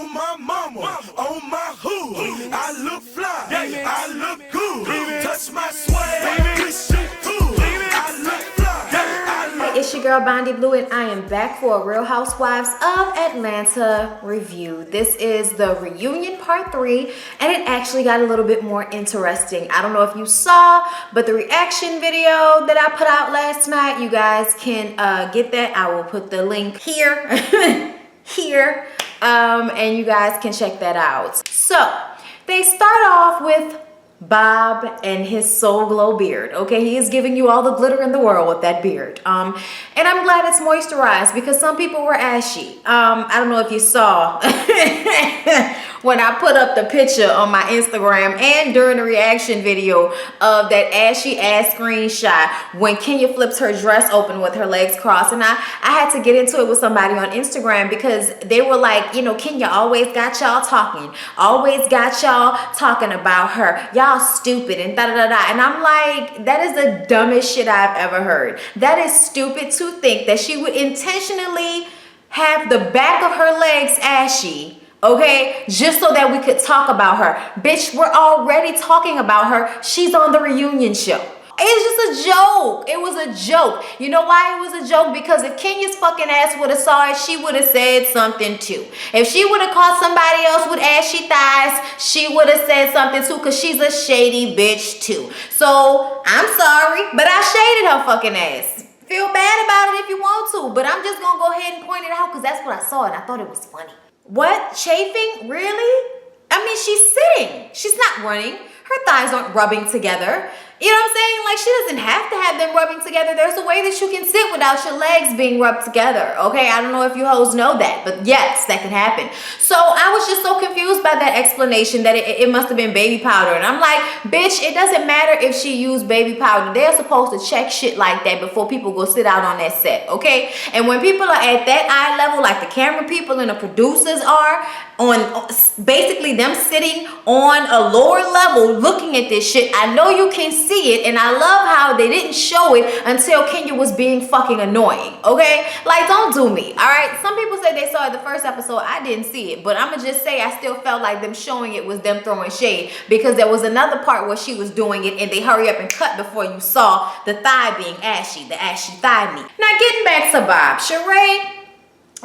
On my mama, on my hood, I look fly, I look good. Touch my swag, this shit cool. I look fly, I look. It's your girl Bondi Blue, and I am back for a Real Housewives of Atlanta review. This is the reunion part 3, and it actually got a little bit more interesting. I don't know if you saw, but the reaction video that I put out last night, you guys can get that. I will put the link here, and you guys can check that out. So they start off with Bob and his soul glow beard. Okay, he is giving you all the glitter in the world with that beard. And I'm glad it's moisturized because some people were ashy. I don't know if you saw when I put up the picture on my Instagram and during the reaction video of that ashy ass screenshot when Kenya flips her dress open with her legs crossed. And I had to get into it with somebody on Instagram because they were like, you know, Kenya always got y'all talking, about her. Y'all stupid and da-da-da-da. And I'm like, that is the dumbest shit I've ever heard. That is stupid to think that she would intentionally have the back of her legs ashy, okay, just so that we could talk about her. Bitch, we're already talking about her. She's on the reunion show. It's just a joke. It was a joke. You know why it was a joke? Because if Kenya's fucking ass would have saw it, she would have said something too. If she would have caught somebody else with ashy thighs, she would have said something too, because she's a shady bitch too. So I'm sorry, but I shaded her fucking ass. Feel bad about it if you want to, but I'm just gonna go ahead and point it out because that's what I saw and I thought it was funny. What? Chafing? Really? I mean, she's sitting. She's not running. Her thighs aren't rubbing together. You know what I'm saying? Like, she doesn't have to have them rubbing together. There's a way that you can sit without your legs being rubbed together. Okay, I don't know if you hoes know that, but yes, that can happen. So I was just so confused by that explanation that it must have been baby powder. And I'm like, bitch, it doesn't matter if she used baby powder. They're supposed to check shit like that before people go sit out on that set, okay? And when people are at that eye level, like the camera people and the producers are, on basically them sitting on a lower level looking at this shit, I know you can see it, and I love how they didn't show it until Kenya was being fucking annoying, okay? Like, don't do me, all right? Some people say they saw it the first episode. I didn't see it, but I'm gonna just say I still felt like them showing it was them throwing shade because there was another part where she was doing it and they hurry up and cut before you saw the thigh being ashy, the ashy thigh meat. Now, getting back to Bob, Shereé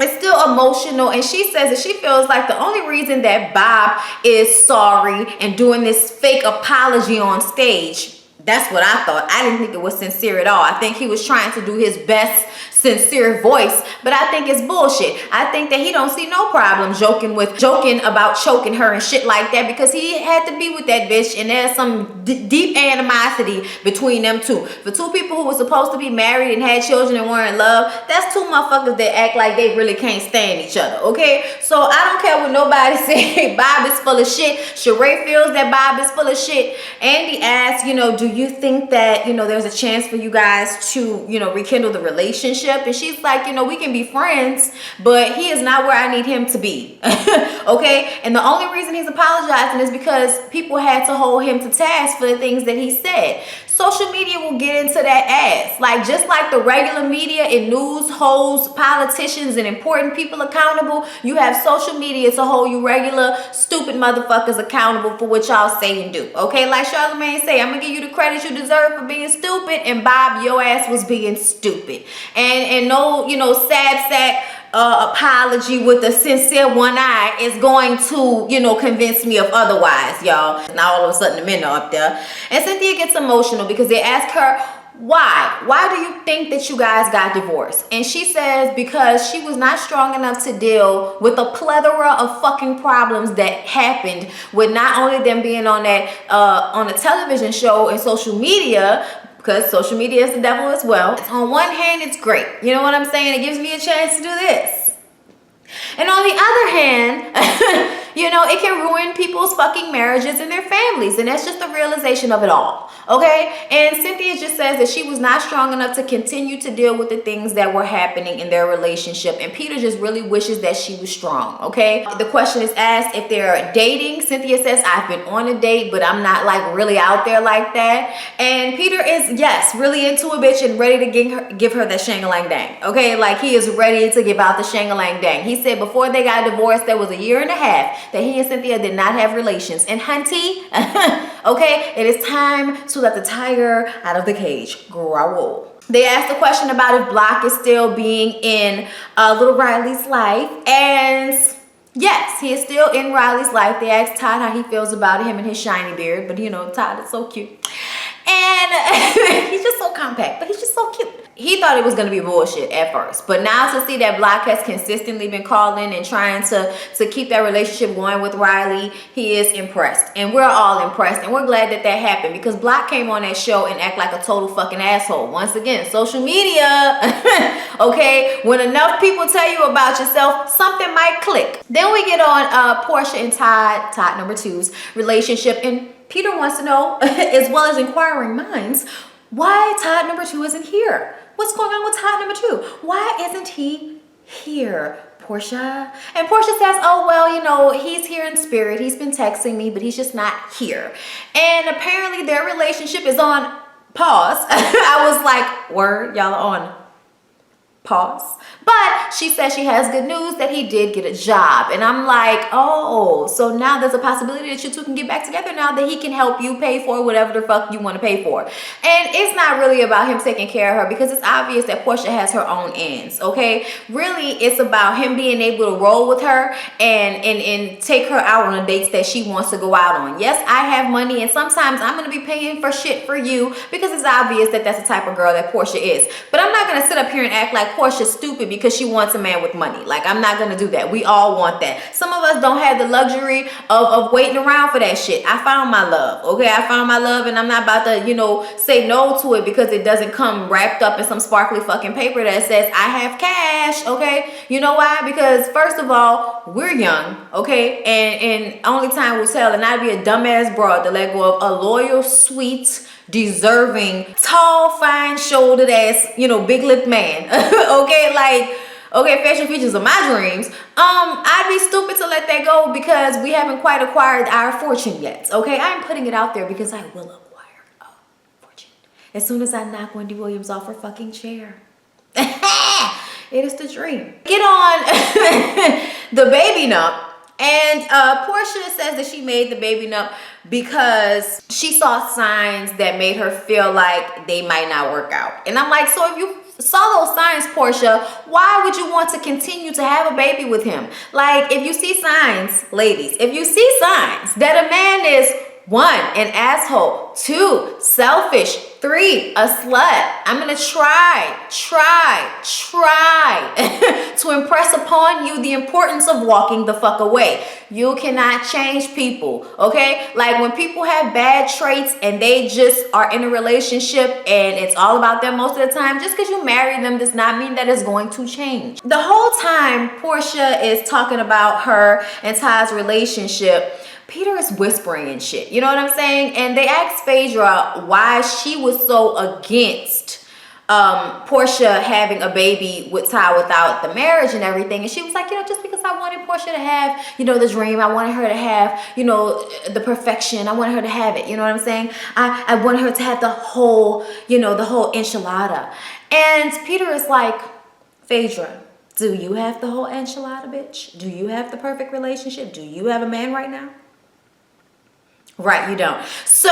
is still emotional, and she says that she feels like the only reason that Bob is sorry and doing this fake apology on stage, that's what I thought. I didn't think it was sincere at all. I think he was trying to do his best sincere voice, but I think it's bullshit. I think that he don't see no problem joking about choking her and shit like that because he had to be with that bitch, and there's some deep animosity between them two. For two people who were supposed to be married and had children and were in love, that's two motherfuckers that act like they really can't stand each other, okay? So I don't care what nobody say. Bob is full of shit. Shereé feels that Bob is full of shit. Andy asked, you know, do you think that, you know, there's a chance for you guys to, you know, rekindle the relationship? And she's like, you know, we can be friends, but he is not where I need him to be. Okay? And the only reason he's apologizing is because people had to hold him to task for the things that he said. Social media will get into that ass. Like, just like the regular media and news holds politicians and important people accountable, you have social media to hold you regular, stupid motherfuckers accountable for what y'all say and do. Okay? Like Charlamagne say, I'm gonna give you the credit you deserve for being stupid, and Bob, your ass was being stupid. And no, you know, sad sack apology with a sincere one eye is going to, you know, convince me of otherwise, y'all. Now all of a sudden the men are up there. And Cynthia gets emotional because they ask her, why do you think that you guys got divorced? And she says because she was not strong enough to deal with a plethora of fucking problems that happened with not only them being on that on a television show and social media, because social media is the devil as well. On one hand, it's great. You know what I'm saying? It gives me a chance to do this. And on the other hand, You know, it can ruin people's fucking marriages and their families. And that's just the realization of it all. Okay? And Cynthia just says that she was not strong enough to continue to deal with the things that were happening in their relationship. And Peter just really wishes that she was strong. Okay? The question is asked if they're dating. Cynthia says, I've been on a date, but I'm not like really out there like that. And Peter is, yes, really into a bitch and ready to give her that shang-a-lang dang. Okay? Like he is ready to give out the shang-a-lang dang. He said before they got divorced, there was a year and a half that he and Cynthia did not have relations. And hunty, okay, it is time to let the tiger out of the cage. Growl. They asked the question about if Block is still being in little Riley's life. And yes, he is still in Riley's life. They asked Todd how he feels about him and his shiny beard. But you know, Todd is so cute. And he's just so compact, but he's just so cute. He thought it was going to be bullshit at first. But now to see that Block has consistently been calling and trying to keep that relationship going with Riley, he is impressed. And we're all impressed. And we're glad that that happened because Block came on that show and act like a total fucking asshole. Once again, social media. Okay? When enough people tell you about yourself, something might click. Then we get on Porsha and Todd number 2's relationship. And Peter wants to know, as well as inquiring minds, why Todd number 2 isn't here. What's going on with Todd number 2? Why isn't he here, Porsha? And Porsha says, oh, well, you know, he's here in spirit. He's been texting me, but he's just not here. And apparently their relationship is on pause. I was like, word, y'all are on pause. But she says she has good news that he did get a job. And I'm like, oh, so now there's a possibility that you two can get back together now that he can help you pay for whatever the fuck you want to pay for. And it's not really about him taking care of her because it's obvious that Porsha has her own ends, okay? Really, it's about him being able to roll with her and take her out on the dates that she wants to go out on. Yes, I have money and sometimes I'm going to be paying for shit for you because it's obvious that that's the type of girl that Porsha is. But I'm not going to sit up here and act like Porsha's stupid because she wants a man with money. Like, I'm not gonna do that. We all want that. Some of us don't have the luxury of waiting around for that shit. I found my love, okay? I found my love and I'm not about to, you know, say no to it because it doesn't come wrapped up in some sparkly fucking paper that says I have cash, okay? You know why? Because first of all, we're young, okay? And only time will tell, and I'd be a dumbass broad to let go of a loyal, sweet, deserving, tall, fine shouldered ass, you know, big lipped man. Okay, like, okay, facial features of my dreams. I'd be stupid to let that go because we haven't quite acquired our fortune yet. Okay, I'm putting it out there because I will acquire a fortune as soon as I knock Wendy Williams off her fucking chair. It is the dream. Get on the baby nump. And Porsha says that she made the baby nump because she saw signs that made her feel like they might not work out. And I'm like, so if you saw those signs, Porsha, why would you want to continue to have a baby with him? Like, if you see signs, ladies, if you see signs that a man is 1, an asshole, 2, selfish, 3, a slut, I'm gonna try to impress upon you the importance of walking the fuck away. You cannot change people, okay? Like, when people have bad traits and they just are in a relationship and it's all about them most of the time, just because you marry them does not mean that it's going to change. The whole time Porsha is talking about her and Ty's relationship, Peter is whispering and shit. You know what I'm saying? And they asked Phaedra why she was so against Porsha having a baby with Ty without the marriage and everything. And she was like, you know, just because I wanted Porsha to have, you know, the dream. I wanted her to have, you know, the perfection. I wanted her to have it. You know what I'm saying? I wanted her to have the whole, you know, the whole enchilada. And Peter is like, Phaedra, do you have the whole enchilada, bitch? Do you have the perfect relationship? Do you have a man right now? Right, you don't. So,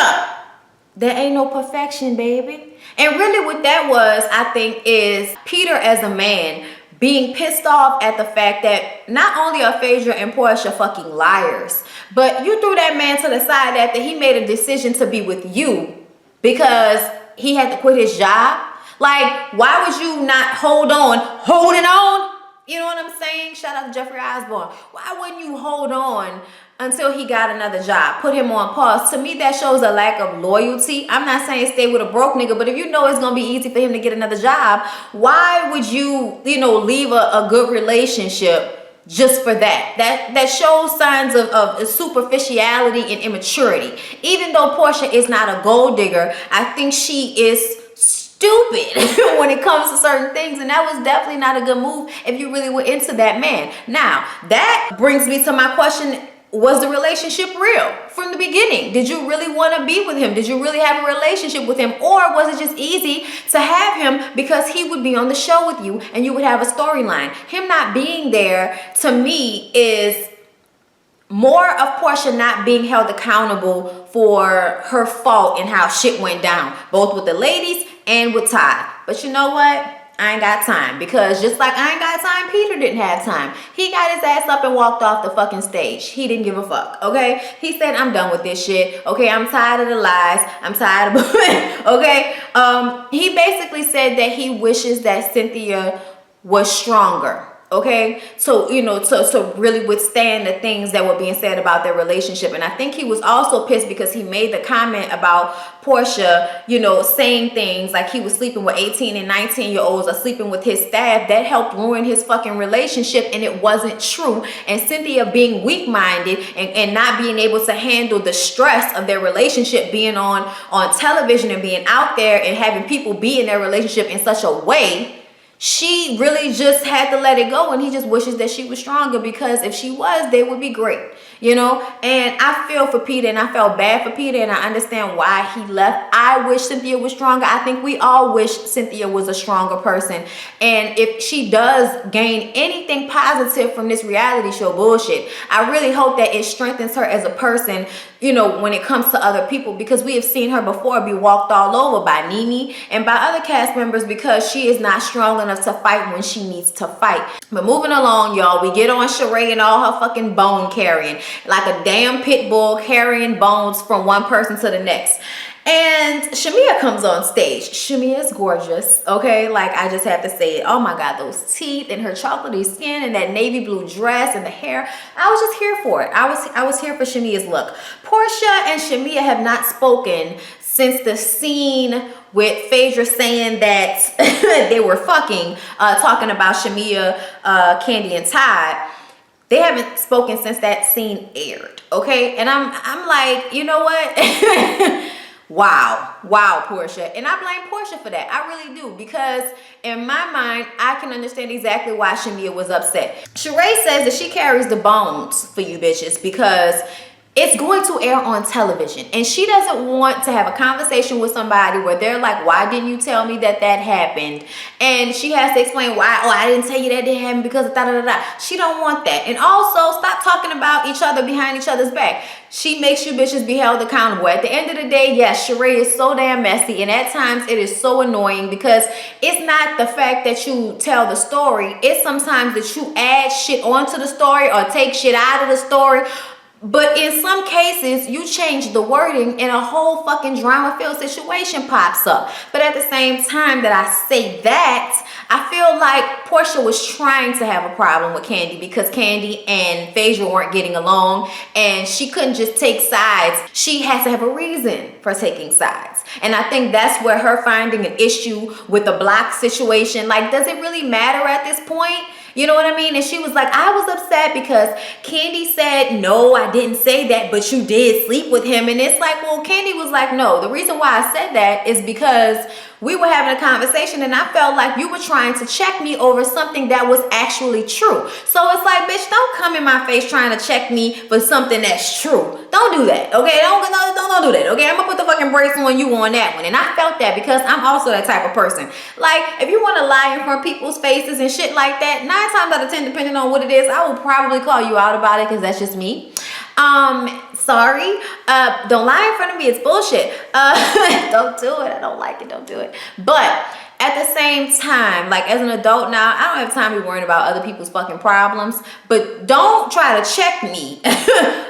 there ain't no perfection, baby. And really what that was, I think, is Peter as a man being pissed off at the fact that not only are Phaedra and Porsha fucking liars, but you threw that man to the side after he made a decision to be with you because he had to quit his job. Like, why would you not holding on? You know what I'm saying? Shout out to Jeffrey Osborne. Why wouldn't you hold on until he got another job? Put him on pause. To me, that shows a lack of loyalty. I'm not saying stay with a broke nigga, but if you know it's going to be easy for him to get another job, why would you, you know, leave a good relationship just for that shows signs of superficiality and immaturity. Even though Porsha is not a gold digger, I think she is stupid when it comes to certain things, and that was definitely not a good move if you really were into that man. Now that brings me to my question: was the relationship real from the beginning? Did you really want to be with him? Did you really have a relationship with him? Or was it just easy to have him because he would be on the show with you and you would have a storyline? Him not being there, to me, is more of Porsha not being held accountable for her fault and how shit went down, both with the ladies and with Ty. But you know what? I ain't got time, because just like I ain't got time, Peter didn't have time. He got his ass up and walked off the fucking stage. He didn't give a fuck, okay? He said, I'm done with this shit, okay? I'm tired of the lies. I'm tired of okay? He basically said that he wishes that Cynthia was stronger. Okay, so you know, to really withstand the things that were being said about their relationship. And I think he was also pissed because he made the comment about Porsha, you know, saying things like he was sleeping with 18 and 19-year-olds or sleeping with his staff. That helped ruin his fucking relationship, and it wasn't true. And Cynthia being weak-minded and not being able to handle the stress of their relationship, being on television and being out there and having people be in their relationship in such a way, she really just had to let it go, and he just wishes that she was stronger, because if she was, they would be great, you know? And I feel for Peter, and I felt bad for Peter, and I understand why he left. I wish Cynthia was stronger. I think we all wish Cynthia was a stronger person. And if she does gain anything positive from this reality show bullshit, I really hope that it strengthens her as a person, you know, when it comes to other people, because we have seen her before be walked all over by Nene and by other cast members because she is not strong enough to fight when she needs to fight. But moving along, y'all, we get on Shereé and all her fucking bone carrying, like a damn pit bull carrying bones from one person to the next. And Shamea comes on stage. Shamea is gorgeous, okay? Like, I just have to say it. Oh my God, those teeth and her chocolatey skin and that navy blue dress and the hair. I was just here for it. I was here for Shamea's look. Porsha and Shamea have not spoken since the scene with Phaedra saying that they were fucking, talking about Shamea, Kandi, and Todd. They haven't spoken since that scene aired, okay? And I'm like, you know what? Wow, Porsha. And I blame Porsha for that. I really do, because in my mind, I can understand exactly why Shamea was upset. Shereé says that she carries the bones for you bitches because it's going to air on television, and she doesn't want to have a conversation with somebody where they're like, why didn't you tell me that happened? And she has to explain why, oh, I didn't tell you that didn't happen because of da-da-da-da. She don't want that. And also, stop talking about each other behind each other's back. She makes you bitches be held accountable. At the end of the day, yes, Shereé is so damn messy, and at times it is so annoying, because it's not the fact that you tell the story, it's sometimes that you add shit onto the story or take shit out of the story. But in some cases, you change the wording and a whole fucking drama-filled situation pops up. But at the same time that I say that, I feel like Porsha was trying to have a problem with Kandi because Kandi and Phaedra weren't getting along, and she couldn't just take sides. She had to have a reason for taking sides. And I think that's where her finding an issue with the block situation, like, does it really matter at this point? You know what I mean? And she was like, I was upset because Kandi said, no, I didn't say that, but you did sleep with him. And it's like, well, Kandi was like, no, the reason why I said that is because we were having a conversation and I felt like you were trying to check me over something that was actually true. So it's like, bitch, don't come in my face trying to check me for something that's true. Don't do that, okay? Don't do that, okay? I'm gonna put the fucking brakes on you on that one. And I felt that because I'm also that type of person. Like, if you want to lie in front of people's faces and shit like that, 9 times out of 10, depending on what it is, I will probably call you out about it because that's just me. Sorry. Don't lie in front of me. It's bullshit. Don't do it. I don't like it. Don't do it. But at the same time, like, as an adult now, I don't have time to be worrying about other people's fucking problems. But don't try to check me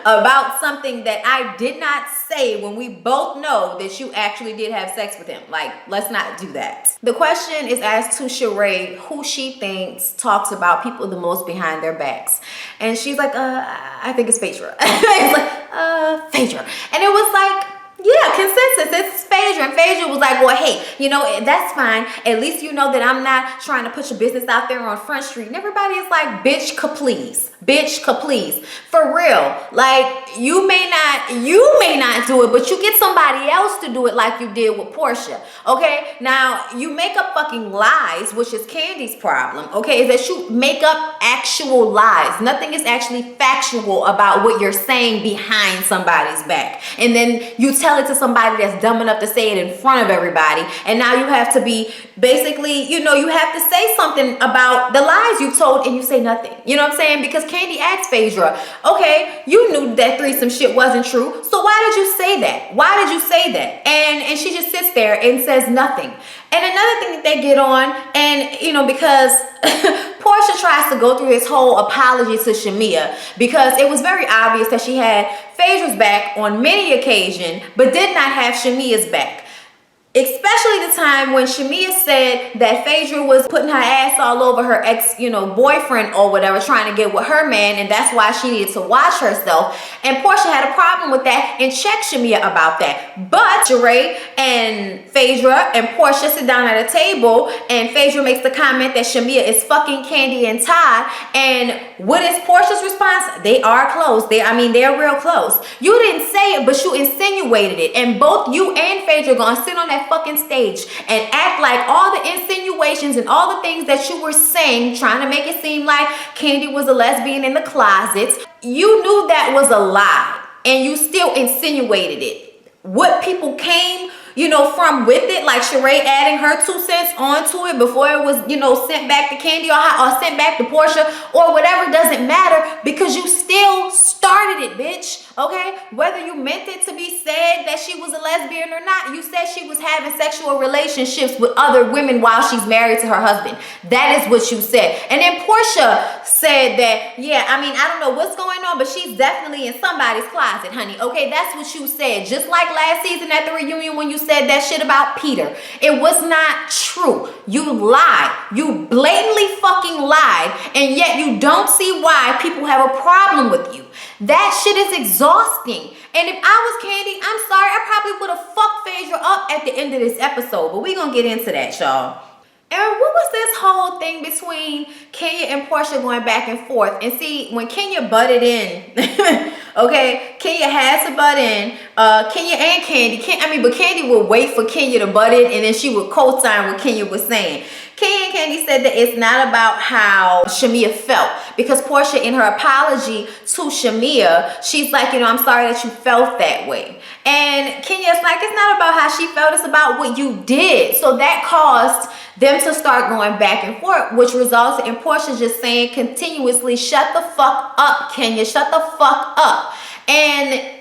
about something that I did not say when we both know that you actually did have sex with him. Like, let's not do that. The question is asked to Shereé who she thinks talks about people the most behind their backs. And she's like, I think it's Phaedra. It's like, Phaedra. And it was like, yeah, consensus. It's Phaedra. And Phaedra was like, well, hey, you know, that's fine. At least you know that I'm not trying to put your business out there on Front Street. And everybody is like, bitch, please. Bitch, please. For real. Like, you may not do it, but you get somebody else to do it like you did with Porsha. Okay? Now, you make up fucking lies, which is Candy's problem. Okay? Is that you make up actual lies. Nothing is actually factual about what you're saying behind somebody's back. And then you tell it to somebody that's dumb enough to say it in front of everybody. And now you have to be basically, you know, you have to say something about the lies you told and you say nothing. You know what I'm saying? Because Candy asked Phaedra, okay, you knew that threesome shit wasn't true. So why did you say that? Why did you say that? And she just sits there and says nothing. And another thing that they get on, and you know, because Porsha tries to go through this whole apology to Shamea, because it was very obvious that she had Phaedra's back on many occasions, but did not have Shamea's back. Especially the time when Shamea said that Phaedra was putting her ass all over her ex, you know, boyfriend or whatever, trying to get with her man, and that's why she needed to watch herself. And Porsha had a problem with that and checked Shamea about that. But Shereé and Phaedra and Porsha sit down at a table, and Phaedra makes the comment that Shamea is fucking Candy and Todd. And what is Porsha's response? They are close. They're real close. You didn't say it, but you insinuated it. And both you and Phaedra gonna sit on that fucking stage and act like all the insinuations and all the things that you were saying, trying to make it seem like Candy was a lesbian in the closet. You knew that was a lie and you still insinuated it. What people came, you know, from with it, like Shereé adding her 2 cents onto it before it was, you know, sent back to Candy or sent back to Porsha or whatever, doesn't matter because you still started it, bitch. Okay? Whether you meant it to be said that she was a lesbian or not, you said she was having sexual relationships with other women while she's married to her husband. That is what you said. And then Porsha said that, yeah, I mean, I don't know what's going on, but she's definitely in somebody's closet, honey. Okay, that's what you said. Just like last season at the reunion when you said that shit about Peter. It was not true. You lied. You blatantly fucking lied, and yet you don't see why people have a problem with you. That shit is exhausting. And if I was Candy, I'm sorry, I probably would have fucked Phaedra up at the end of this episode. But we're going to get into that, y'all. And what was this whole thing between Kenya and Porsha going back and forth? And see, when Kenya butted in, okay, Kenya had to butt in. Kenya and Candy. But Candy would wait for Kenya to butt in, and then she would co-sign what Kenya was saying. Kenya and Candy said that it's not about how Shamea felt, because Porsha, in her apology to Shamea, she's like, you know, I'm sorry that you felt that way. And Kenya's like, it's not about how she felt, it's about what you did. So that caused them to start going back and forth, which resulted in Porsha just saying continuously, shut the fuck up, Kenya, shut the fuck up. And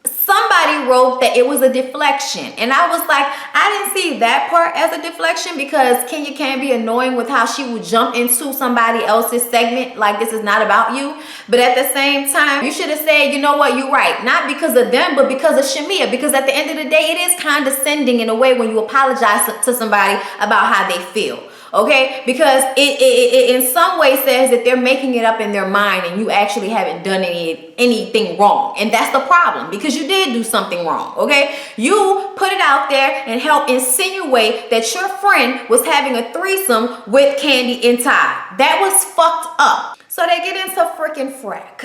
somebody wrote that it was a deflection, and I was like, I didn't see that part as a deflection, because Kenya can be annoying with how she would jump into somebody else's segment like this is not about you. But at the same time, you should have said, you know what, you're right, not because of them, but because of Shamea, because at the end of the day, it is condescending in a way when you apologize to somebody about how they feel. Okay, because it in some way says that they're making it up in their mind and you actually haven't done anything wrong. And that's the problem, because you did do something wrong. Okay, you put it out there and helped insinuate that your friend was having a threesome with Candy and Todd. That was fucked up. So they get into freaking frack,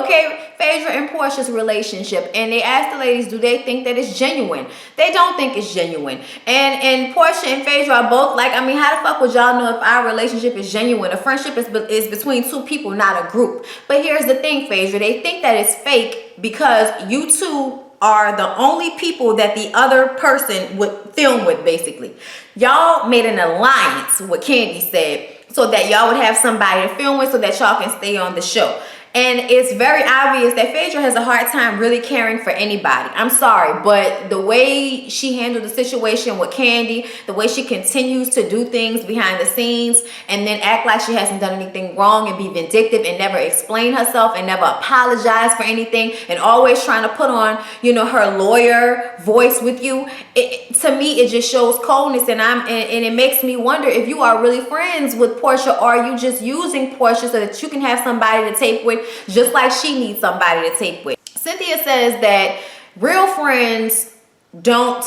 okay? Phaedra and Porsha's relationship, and they ask the ladies, do they think that it's genuine? They don't think it's genuine. And Porsha and Phaedra are both like, I mean, how the fuck would y'all know if our relationship is genuine? A friendship is between two people, not a group. But here's the thing, Phaedra, they think that it's fake because you two are the only people that the other person would film with, basically. Y'all made an alliance, what Candy said, so that y'all would have somebody to film with so that y'all can stay on the show. And it's very obvious that Phaedra has a hard time really caring for anybody. I'm sorry, but the way she handled the situation with Candy, the way she continues to do things behind the scenes and then act like she hasn't done anything wrong and be vindictive and never explain herself and never apologize for anything and always trying to put on, you know, her lawyer voice with you, to me, it just shows coldness. And it makes me wonder if you are really friends with Porsha, or are you just using Porsha so that you can have somebody to tape with, just like she needs somebody to tape with. Cynthia says that real friends don't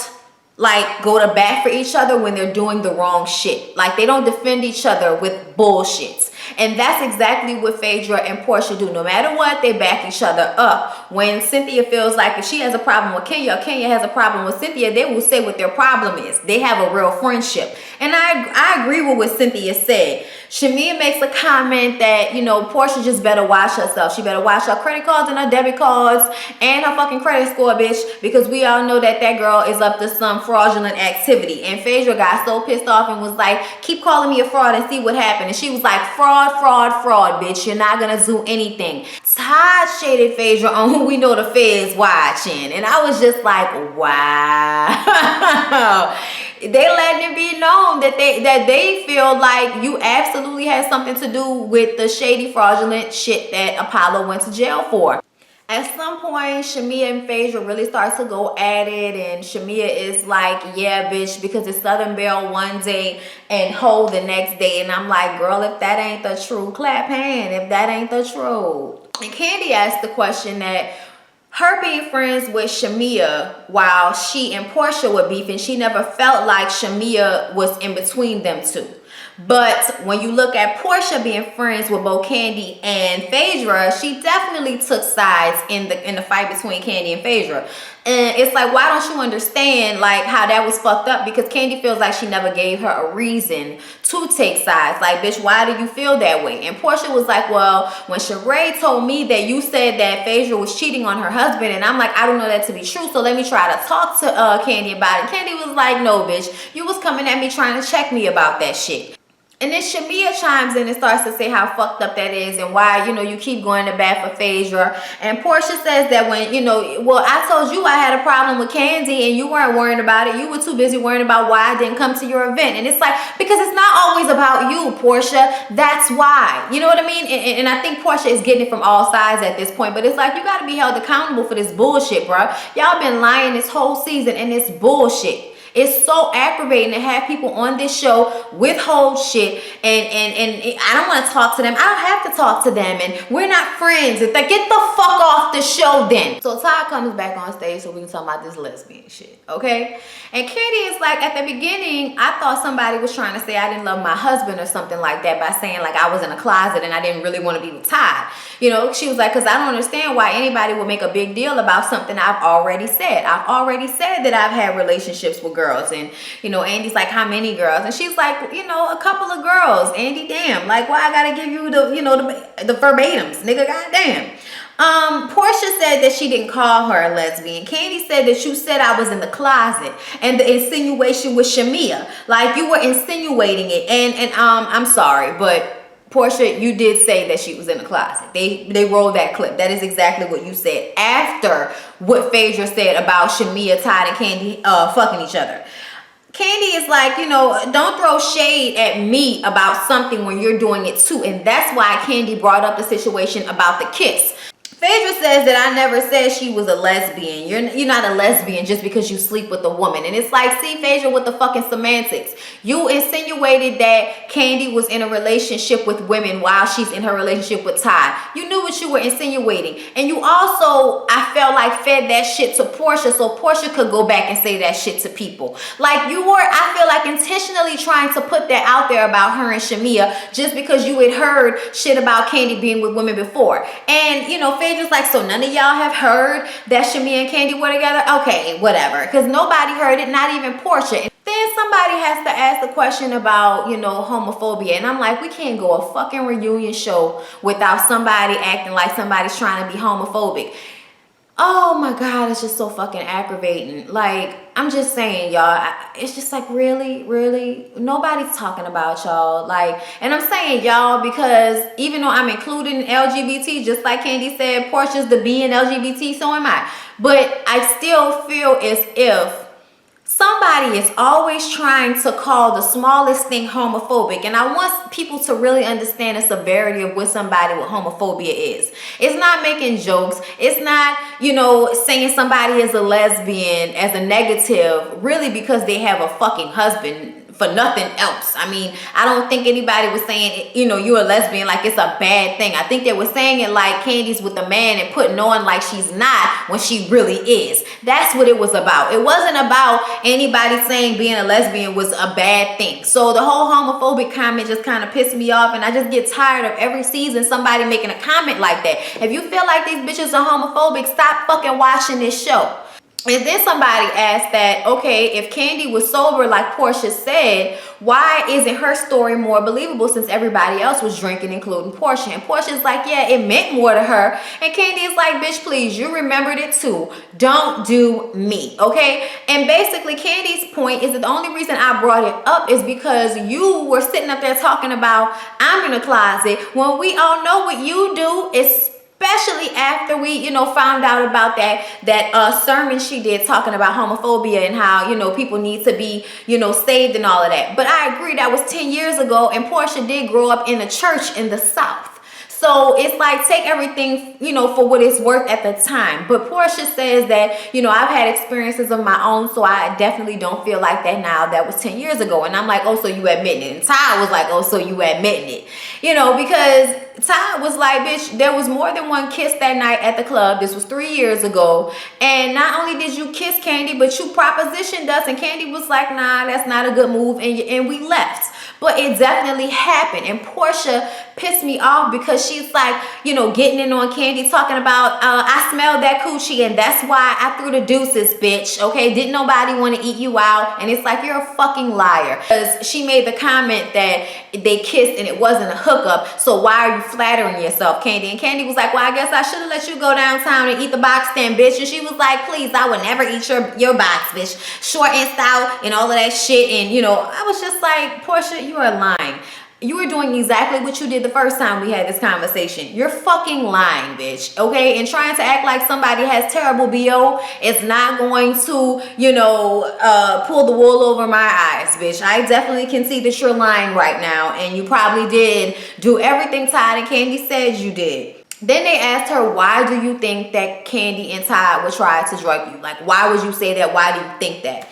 like go to bat for each other when they're doing the wrong shit. Like they don't defend each other with bullshits. And that's exactly what Phaedra and Porsha do. No matter what, they back each other up. When Cynthia feels like if she has a problem with Kenya or Kenya has a problem with Cynthia, they will say what their problem is. They have a real friendship. And I agree with what Cynthia said. Shamea makes a comment that, you know, Porsha just better watch herself. She better watch her credit cards and her debit cards and her fucking credit score, bitch, because we all know that that girl is up to some fraudulent activity. And Phaedra got so pissed off and was like, keep calling me a fraud and see what happened. And she was like, fraud, fraud, fraud, bitch. You're not gonna do anything. Todd shaded Phaedra on who we know the feds watching. And I was just like, wow. They letting it be known that they feel like you absolutely had something to do with the shady, fraudulent shit that Apollo went to jail for. At some point, Shamea and Phaedra really start to go at it, and Shamea is like, yeah, bitch, because it's Southern Belle one day and Ho the next day. And I'm like, girl, if that ain't the truth, clap hand if that ain't the truth. And Candy asked the question that her being friends with Shamea while she and Porsha were beefing, she never felt like Shamea was in between them two. But when you look at Porsha being friends with both Candy and Phaedra, she definitely took sides in the fight between Candy and Phaedra. And it's like, why don't you understand like how that was fucked up? Because Candy feels like she never gave her a reason to take sides. Like, bitch, why do you feel that way? And Porsha was like, well, when Shereé told me that you said that Phaedra was cheating on her husband, and I'm like, I don't know that to be true, so let me try to talk to Candy about it. Candy was like, no, bitch, you was coming at me trying to check me about that shit. And then Shamea chimes in and starts to say how fucked up that is and why, you know, you keep going to bat for Phaedra. And Porsha says that when, you know, well, I told you I had a problem with Candy and you weren't worrying about it. You were too busy worrying about why I didn't come to your event. And it's like, because it's not always about you, Porsha. That's why. You know what I mean? And I think Porsha is getting it from all sides at this point. But it's like, you got to be held accountable for this bullshit, bro. Y'all been lying this whole season and it's bullshit. It's so aggravating to have people on this show withhold shit and I don't want to talk to them. I don't have to talk to them and we're not friends. It's like, get the fuck off the show then. So Todd comes back on stage so we can talk about this lesbian shit, okay? And Candy is like, at the beginning, I thought somebody was trying to say I didn't love my husband or something like that by saying like I was in a closet and I didn't really want to be with Todd. You know, she was like, because I don't understand why anybody would make a big deal about something I've already said. I've already said that I've had relationships with girls. And, you know, Andy's like, how many girls? And she's like, you know, a couple of girls. Andy, damn. Like, why I gotta give you the, you know, the verbatims, nigga, goddamn. Porsha said that she didn't call her a lesbian. Candy said that you said I was in the closet, and the insinuation was Shamea. Like, you were insinuating it. And I'm sorry, but Porsha, you did say that she was in the closet. They rolled that clip. That is exactly what you said after what Phaedra said about Shamea, Todd, and Candy fucking each other. Candy is like, you know, don't throw shade at me about something when you're doing it too. And that's why Candy brought up the situation about the kiss. Phaedra says that I never said she was a lesbian. You're not a lesbian just because you sleep with a woman. And it's like, see, Phaedra, with the fucking semantics. You insinuated that Candy was in a relationship with women while she's in her relationship with Todd. You knew what you were insinuating. And you also, I felt like, fed that shit to Porsha so Porsha could go back and say that shit to people. Like, you were, I feel like, intentionally trying to put that out there about her and Shamea just because you had heard shit about Candy being with women before. And, you know, Phaedra's like, so none of y'all have heard that Shamea and Candy were together? Okay, whatever. Because nobody heard it, not even Porsha. Then somebody has to ask the question about, you know, homophobia. And I'm like, we can't go a fucking reunion show without somebody acting like somebody's trying to be homophobic. Oh my God, it's just so fucking aggravating. Like, I'm just saying, y'all, it's just like, really, nobody's talking about y'all. Like, and I'm saying y'all because even though I'm including LGBT, just like Candy said, Porsha's the B in LGBT, so am I. But I still feel as if somebody is always trying to call the smallest thing homophobic. And I want people to really understand the severity of what somebody with homophobia is. It's not making jokes. It's not, you know, saying somebody is a lesbian as a negative, really because they have a fucking husband for nothing else. I mean, I don't think anybody was saying, you know, you're a lesbian like it's a bad thing. I think they were saying it like Candy's with a man and putting on like she's not when she really is. That's what it was about. It wasn't about anybody saying being a lesbian was a bad thing. So the whole homophobic comment just kind of pissed me off, and I just get tired of every season somebody making a comment like that. If you feel like these bitches are homophobic, stop fucking watching this show. And then somebody asked that, okay, if Candy was sober like Porsha said, why isn't her story more believable since everybody else was drinking, including Porsha? And Portia's like, yeah, it meant more to her. And Candy is like, bitch, please, you remembered it too. Don't do me, okay? And basically, Candy's point is that the only reason I brought it up is because you were sitting up there talking about I'm in a closet when we all know what you do is, especially after we, you know, found out about that sermon she did talking about homophobia and how, you know, people need to be, you know, saved and all of that. But I agree, that was 10 years ago, and Porsha did grow up in a church in the South. So it's like, take everything, you know, for what it's worth at the time. But Porsha says that, you know, I've had experiences of my own, so I definitely don't feel like that now. That was 10 years ago. And I'm like, oh, so you admitting it. And Ty was like, oh, so you admitting it. You know, because Ty was like, bitch, there was more than one kiss that night at the club. This was 3 years ago. And not only did you kiss Candy, but you propositioned us. And Candy was like, nah, that's not a good move. And we left. But it definitely happened. And Porsha pissed me off because she's like, you know, getting in on Candy, talking about, I smelled that coochie and that's why I threw the deuces, bitch. Okay, didn't nobody want to eat you out? And it's like, you're a fucking liar. Because she made the comment that they kissed and it wasn't a hookup. So why are you flattering yourself, Candy? And Candy was like, well, I guess I should have let you go downtown and eat the box stand, bitch. And she was like, please, I would never eat your box, bitch. Short and stout and all of that shit. And, you know, I was just like, Porsha, you are lying. You were doing exactly what you did the first time we had this conversation. You're fucking lying, bitch, okay? And trying to act like somebody has terrible BO is not going to, you know, pull the wool over my eyes, bitch. I definitely can see that you're lying right now, and you probably did do everything Todd and Candy said you did. Then they asked her, why do you think that Candy and Todd would try to drug you? Like, why would you say that? Why do you think that?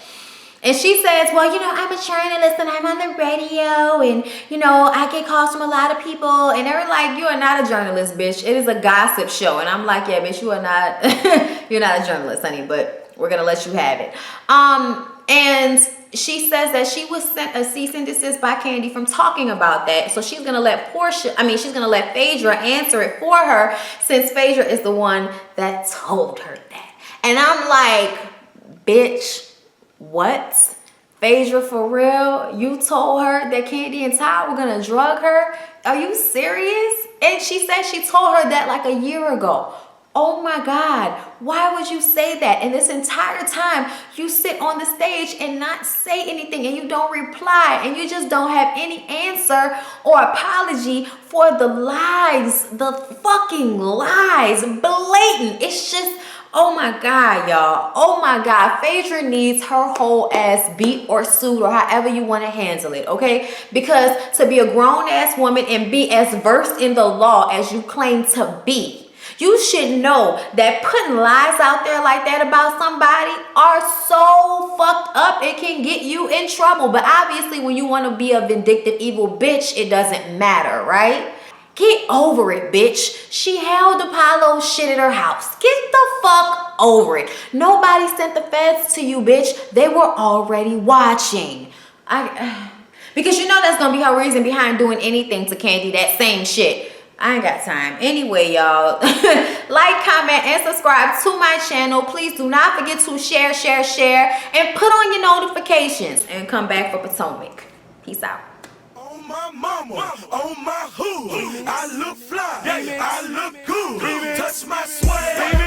And she says, well, you know, I'm a journalist and I'm on the radio and, you know, I get calls from a lot of people. And they're like, you are not a journalist, bitch. It is a gossip show. And I'm like, yeah, bitch, you are not, you're not a journalist, honey, but we're going to let you have it. And she says that she was sent a cease and desist by Candy from talking about that. So she's going to let she's going to let Phaedra answer it for her, since Phaedra is the one that told her that. And I'm like, bitch. What? Phaedra, for real? You told her that Candy and Todd were gonna drug her? Are you serious? And she said she told her that like a year ago. Oh my God, why would you say that? And this entire time you sit on the stage and not say anything, and you don't reply, and you just don't have any answer or apology for the lies, the fucking lies, blatant. It's just, oh my God, y'all. Oh my God. Phaedra needs her whole ass beat or sued or however you want to handle it, okay? Because to be a grown-ass woman and be as versed in the law as you claim to be, you should know that putting lies out there like that about somebody are so fucked up, it can get you in trouble. But obviously, when you want to be a vindictive, evil bitch, it doesn't matter, right? Get over it, bitch. She held Apollo's shit at her house. Get the fuck over it. Nobody sent the feds to you, bitch. They were already watching. Because you know that's going to be her reason behind doing anything to Candy, that same shit. I ain't got time. Anyway, y'all, like, comment, and subscribe to my channel. Please do not forget to share, and put on your notifications. And come back for Potomac. Peace out. My mama, on my hood, I look fly, I look good, touch my swag.